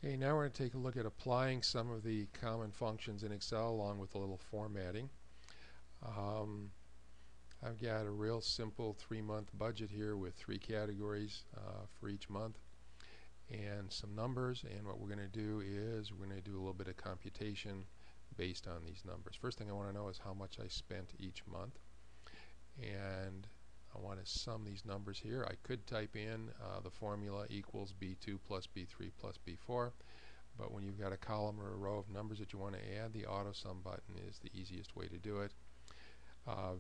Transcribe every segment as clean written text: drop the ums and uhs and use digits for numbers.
Okay, now we're going to take a look at applying some of the common functions in Excel along with a little formatting. I've got a real simple 3-month budget here with 3 categories for each month and some numbers, and what we're going to do is we're going to do a little bit of computation based on these numbers. First thing I want to know is how much I spent each month, and I want to sum these numbers here. I could type in the formula equals B2 plus B3 plus B4, but when you've got a column or a row of numbers that you want to add, the auto sum button is the easiest way to do it.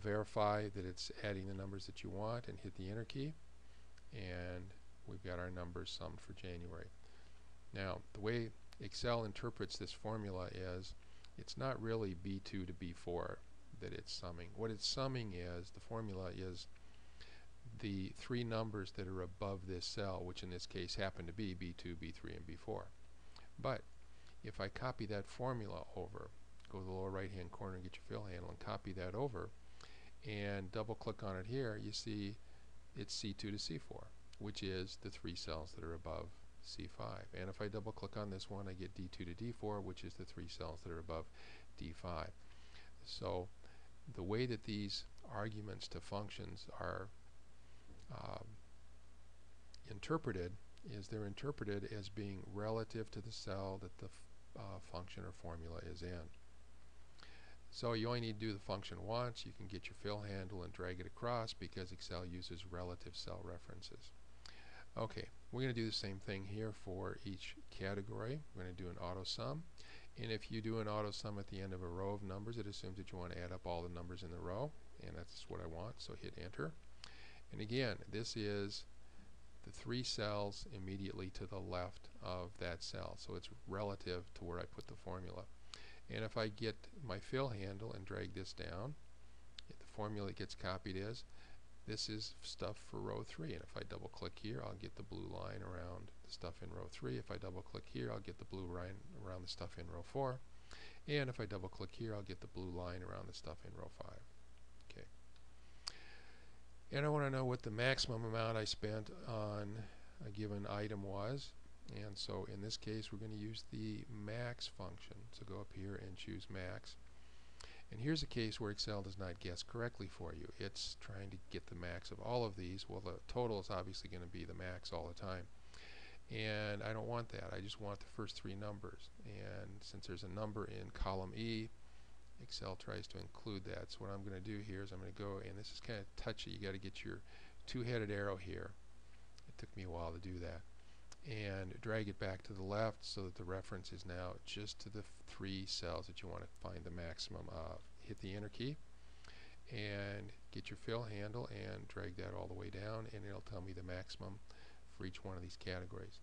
Verify that it's adding the numbers that you want and hit the enter key, and we've got our numbers summed for January. Now, the way Excel interprets this formula is it's not really B2 to B4 that it's summing. What it's summing is, the formula is the 3 numbers that are above this cell, which in this case happen to be B2, B3, and B4. But if I copy that formula over, go to the lower right hand corner and get your fill handle and copy that over, and double click on it here, you see it's C2 to C4, which is the 3 cells that are above C5. And if I double click on this one, I get D2 to D4, which is the 3 cells that are above D5. So the way that these arguments to functions are interpreted is they're interpreted as being relative to the cell that the function or formula is in. So you only need to do the function once. You can get your fill handle and drag it across because Excel uses relative cell references. Okay, we're going to do the same thing here for each category. We're going to do an auto sum, and if you do an auto sum at the end of a row of numbers, it assumes that you want to add up all the numbers in the row, and that's what I want, so hit enter. And again, this is the 3 cells immediately to the left of that cell, so it's relative to where I put the formula. And if I get my fill handle and drag this down, the formula gets copied as this is stuff for row 3, and if I double click here, I'll get the blue line around the stuff in row 3. If I double click here, I'll get the blue line around the stuff in row 4, and if I double click here, I'll get the blue line around the stuff in row 5. Okay. And I want to know what the maximum amount I spent on a given item was, and so in this case we're going to use the max function. So go up here and choose max, and here's a case where Excel does not guess correctly for you. It's trying to get the max of all of these. Well, the total is obviously going to be the max all the time, and I don't want that. I just want the first 3 numbers, and since there's a number in column E, Excel tries to include that. So what I'm going to do here is I'm going to go, and this is kind of touchy, you got to get your 2-headed arrow here. It took me a while to do that, and drag it back to the left so that the reference is now just to the 3 cells that you want to find the maximum of. Hit the enter key and get your fill handle and drag that all the way down, and it'll tell me the maximum for each one of these categories.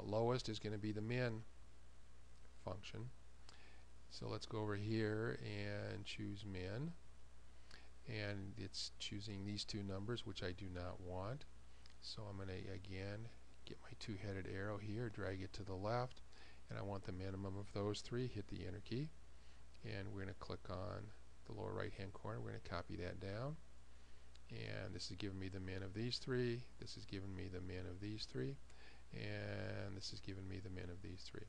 Lowest is going to be the min function. So let's go over here and choose min, and it's choosing these 2 numbers, which I do not want. So I'm going to again get my 2-headed arrow here, drag it to the left, and I want the minimum of those 3. Hit the enter key, and we're going to click on the lower right hand corner. We're going to copy that down, and this is giving me the min of these 3, this is giving me the min of these 3, and this is giving me the min of these 3.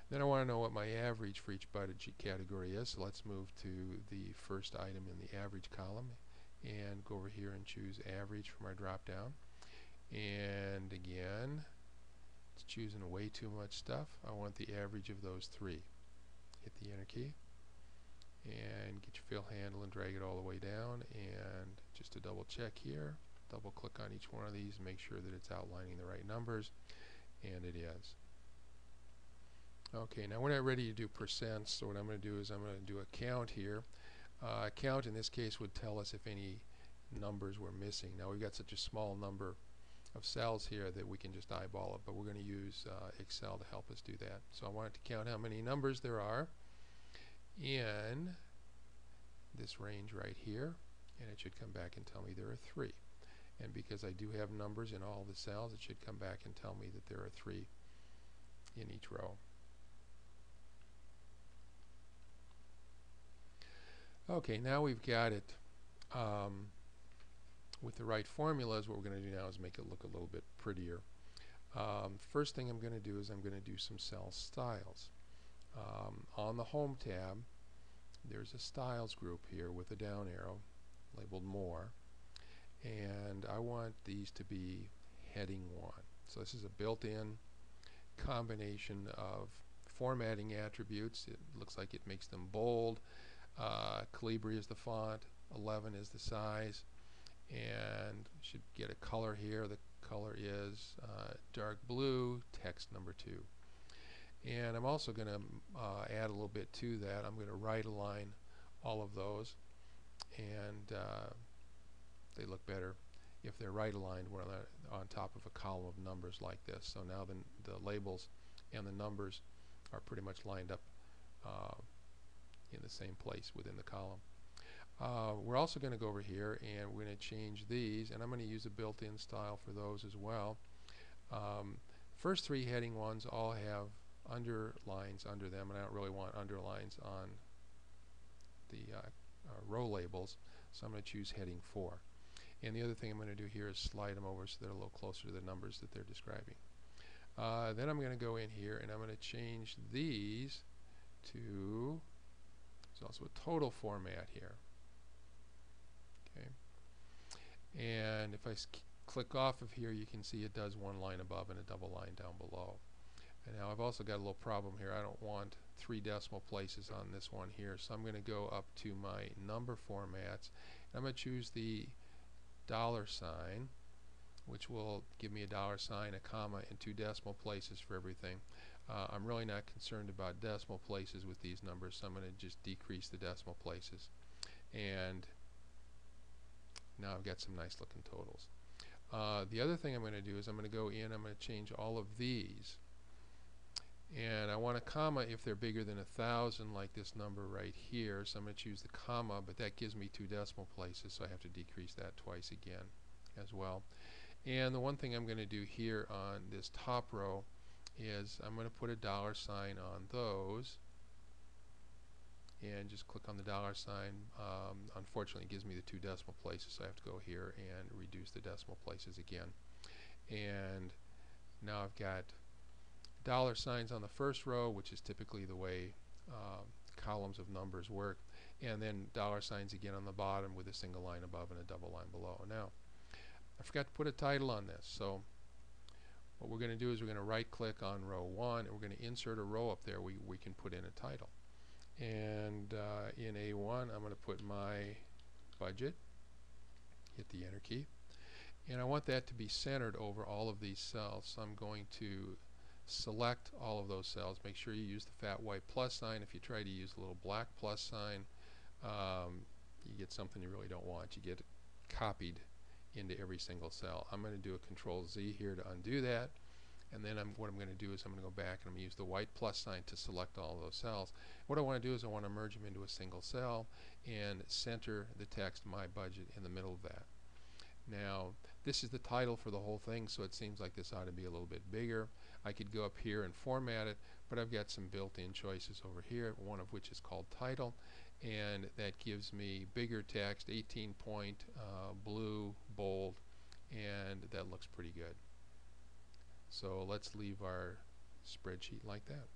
Then I want to know what my average for each budget category is, so let's move to the first item in the average column and go over here and choose average from our drop down. And again, it's choosing way too much stuff. I want the average of those 3. Hit the enter key and get your fill handle and drag it all the way down, and just to double check here, double click on each one of these and make sure that it's outlining the right numbers, and it is. Okay, now we're not ready to do percents, so what I'm going to do is I'm going to do a count here. Count in this case would tell us if any numbers were missing. Now we've got such a small number of cells here that we can just eyeball it, but we're going to use Excel to help us do that. So I want it to count how many numbers there are in this range right here, and it should come back and tell me there are 3. And because I do have numbers in all the cells, it should come back and tell me that there are 3 in each row. Okay, now we've got it with the right formulas. What we're going to do now is make it look a little bit prettier. First thing I'm going to do is I'm going to do some cell styles. On the Home tab, there's a Styles group here with a down arrow labeled More, and I want these to be heading 1. So this is a built-in combination of formatting attributes. It looks like it makes them bold. Calibri is the font, 11 is the size, and you should get a color here. The color is dark blue, text number 2. And I'm also going to add a little bit to that. I'm going to right align all of those, and they look better if they're right aligned when they're on top of a column of numbers like this. So now the labels and the numbers are pretty much lined up in the same place within the column. We're also going to go over here and we're going to change these, and I'm going to use a built-in style for those as well. First 3 heading ones all have underlines under them, and I don't really want underlines on the row labels, so I'm going to choose heading 4. And the other thing I'm going to do here is slide them over so they're a little closer to the numbers that they're describing. Then I'm going to go in here and I'm going to change these to, there's also a total format here. Okay. And if I click off of here, you can see it does one line above and a double line down below. And now I've also got a little problem here. I don't want 3 decimal places on this one here, so I'm going to go up to my number formats. And I'm going to choose the $sign, which will give me a $sign, a comma, and 2 decimal places for everything. I'm really not concerned about decimal places with these numbers, so I'm going to just decrease the decimal places. And now I've got some nice looking totals. The other thing I'm going to do is I'm going to go in, I'm going to change all of these. And I want a comma if they're bigger than 1,000, like this number right here. So I'm going to choose the comma, but that gives me 2 decimal places, so I have to decrease that twice again as well. And the one thing I'm going to do here on this top row is I'm going to put a $sign on those, and just click on the $sign. Unfortunately, it gives me the 2 decimal places, so I have to go here and reduce the decimal places again. And now I've got $signs on the first row, which is typically the way columns of numbers work, and then $signs again on the bottom with a single line above and a double line below. Now, I forgot to put a title on this, so what we're going to do is we're going to right click on row 1 and we're going to insert a row up there we can put in a title. And in A1 I'm going to put my budget, hit the enter key, and I want that to be centered over all of these cells, so I'm going to select all of those cells. Make sure you use the fat white plus sign. If you try to use a little black plus sign, you get something you really don't want. You get copied into every single cell. I'm going to do a Control Z here to undo that, and then what I'm going to do is I'm going to go back and I'm going to use the white plus sign to select all of those cells. What I want to do is I want to merge them into a single cell and center the text My Budget in the middle of that. Now, this is the title for the whole thing, so it seems like this ought to be a little bit bigger. I could go up here and format it, but I've got some built-in choices over here, one of which is called Title, and that gives me bigger text, 18-point, blue, bold, and that looks pretty good. So let's leave our spreadsheet like that.